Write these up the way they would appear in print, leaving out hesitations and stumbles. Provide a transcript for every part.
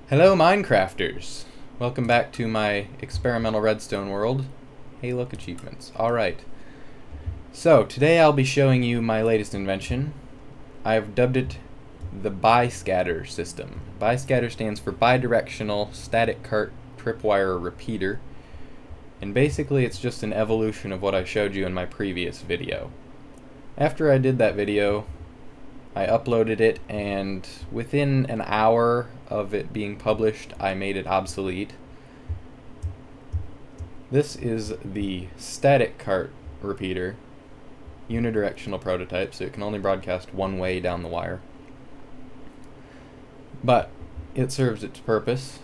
Hello Minecrafters! Welcome back to my experimental redstone world. Hey look, achievements. Alright. So, today I'll be showing you my latest invention. I've dubbed it the Bi-SCaTR system. Bi-SCaTR stands for Bi-directional Static Cart Tripwire Repeater. And basically it's just an evolution of what I showed you in my previous video. After I did that video, I uploaded it, and within an hour of it being published, I made it obsolete. This is the static cart repeater, unidirectional prototype, so it can only broadcast one way down the wire. But it serves its purpose.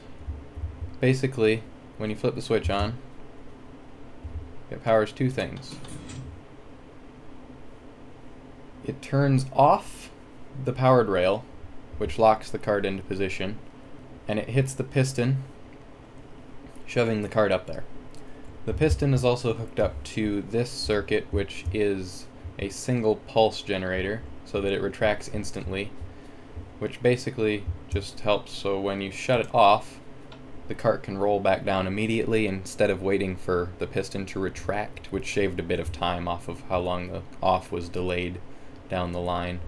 Basically, when you flip the switch on, it powers two things. It turns off the powered rail, which locks the cart into position, and it hits the piston, shoving the cart up there. The piston is also hooked up to this circuit, which is a single pulse generator, so that it retracts instantly, which basically just helps so when you shut it off, the cart can roll back down immediately instead of waiting for the piston to retract, which shaved a bit of time off of how long the off was delayed down the line.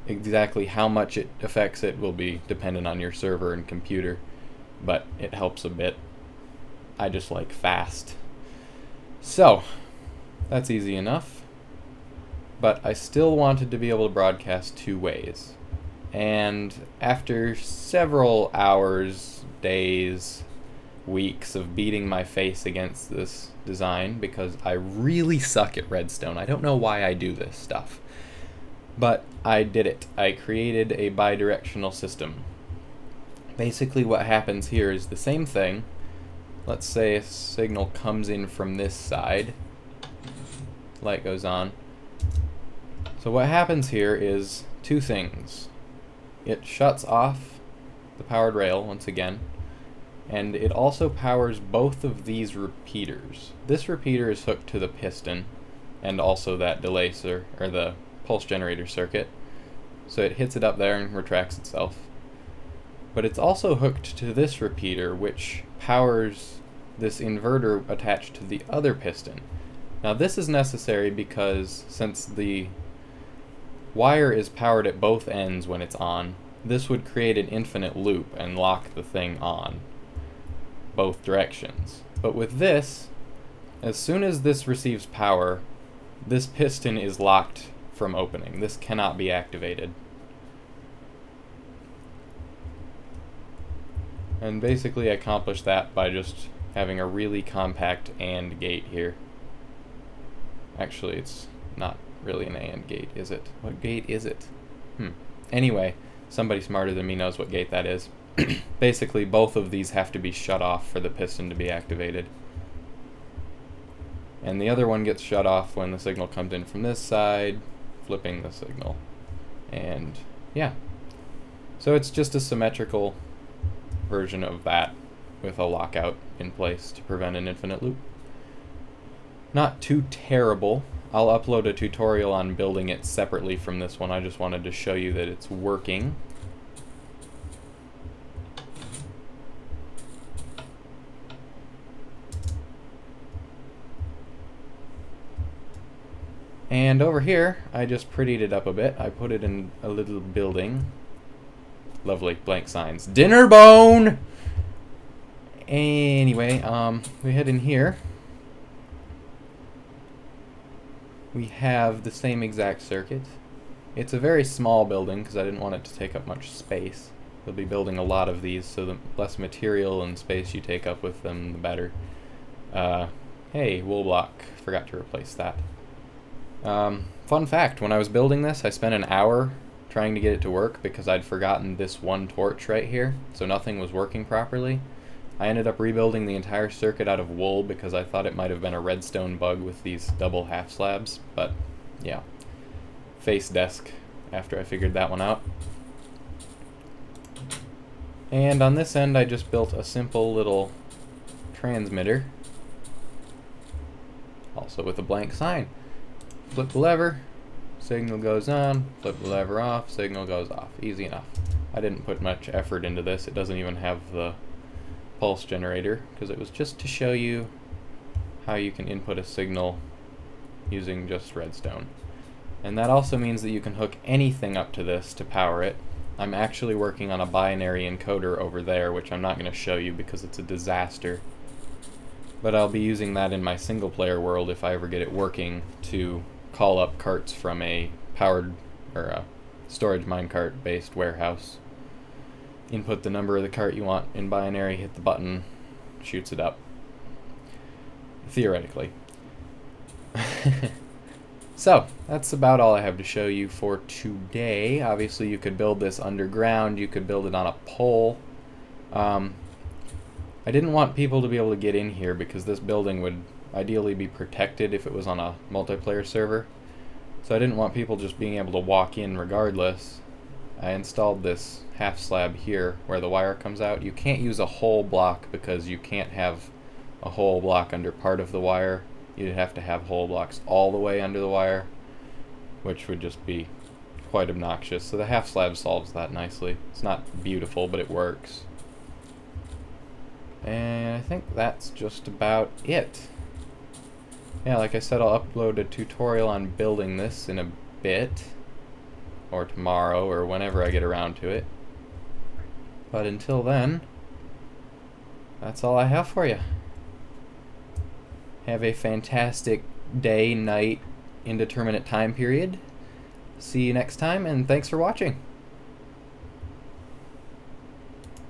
Exactly how much it affects it will be dependent on your server and computer, but it helps a bit. I just like fast. So, that's easy enough, but I still wanted to be able to broadcast two ways. And after several hours, days, weeks of beating my face against this design, because I really suck at redstone. I don't know why I do this stuff. But I did it. I created a bidirectional system. Basically what happens here is the same thing. Let's say a signal comes in from this side. Light goes on. So what happens here is two things. It shuts off the powered rail once again, and it also powers both of these repeaters. This repeater is hooked to the piston and also that delay or the pulse generator circuit, so it hits it up there and retracts itself. But it's also hooked to this repeater, which powers this inverter attached to the other piston. Now this is necessary because since the wire is powered at both ends when it's on, this would create an infinite loop and lock the thing on both directions. But with this, as soon as this receives power, this piston is locked from opening. This cannot be activated. And basically I accomplished that by just having a really compact AND gate here. Actually, it's not really an AND gate, is it? What gate is it? Anyway, somebody smarter than me knows what gate that is. Basically, both of these have to be shut off for the piston to be activated. And the other one gets shut off when the signal comes in from this side, flipping the signal. And yeah, so it's just a symmetrical version of that with a lockout in place to prevent an infinite loop. Not too terrible. I'll upload a tutorial on building it separately from this one. I just wanted to show you that it's working. And over here, I just prettied it up a bit. I put it in a little building. Lovely, blank signs. Dinner bone! Anyway, we head in here. We have the same exact circuit. It's a very small building because I didn't want it to take up much space. We'll be building a lot of these, so the less material and space you take up with them, the better. Hey, wool block. Forgot to replace that. Fun fact, when I was building this, I spent an hour trying to get it to work because I'd forgotten this one torch right here, so nothing was working properly. I ended up rebuilding the entire circuit out of wool because I thought it might have been a redstone bug with these double half slabs, but yeah. Face desk after I figured that one out. And on this end I just built a simple little transmitter, also with a blank sign. Flip the lever, signal goes on, flip the lever off, signal goes off. Easy enough. I didn't put much effort into this. It doesn't even have the pulse generator, because it was just to show you how you can input a signal using just redstone. And that also means that you can hook anything up to this to power it. I'm actually working on a binary encoder over there, which I'm not going to show you because it's a disaster. But I'll be using that in my single player world if I ever get it working to call up carts from a powered or a storage minecart based warehouse. Input the number of the cart you want in binary, hit the button, shoots it up. Theoretically. So, that's about all I have to show you for today. Obviously you could build this underground, you could build it on a pole. I didn't want people to be able to get in here because this building would ideally be protected if it was on a multiplayer server. So I didn't want people just being able to walk in regardless. I installed this half slab here where the wire comes out. You can't use a whole block because you can't have a whole block under part of the wire. You'd have to have whole blocks all the way under the wire, which would just be quite obnoxious. So the half slab solves that nicely. It's not beautiful, but it works. And I think that's just about it. Yeah, like I said, I'll upload a tutorial on building this in a bit, or tomorrow, or whenever I get around to it. But until then, that's all I have for you. Have a fantastic day, night, indeterminate time period. See you next time, and thanks for watching.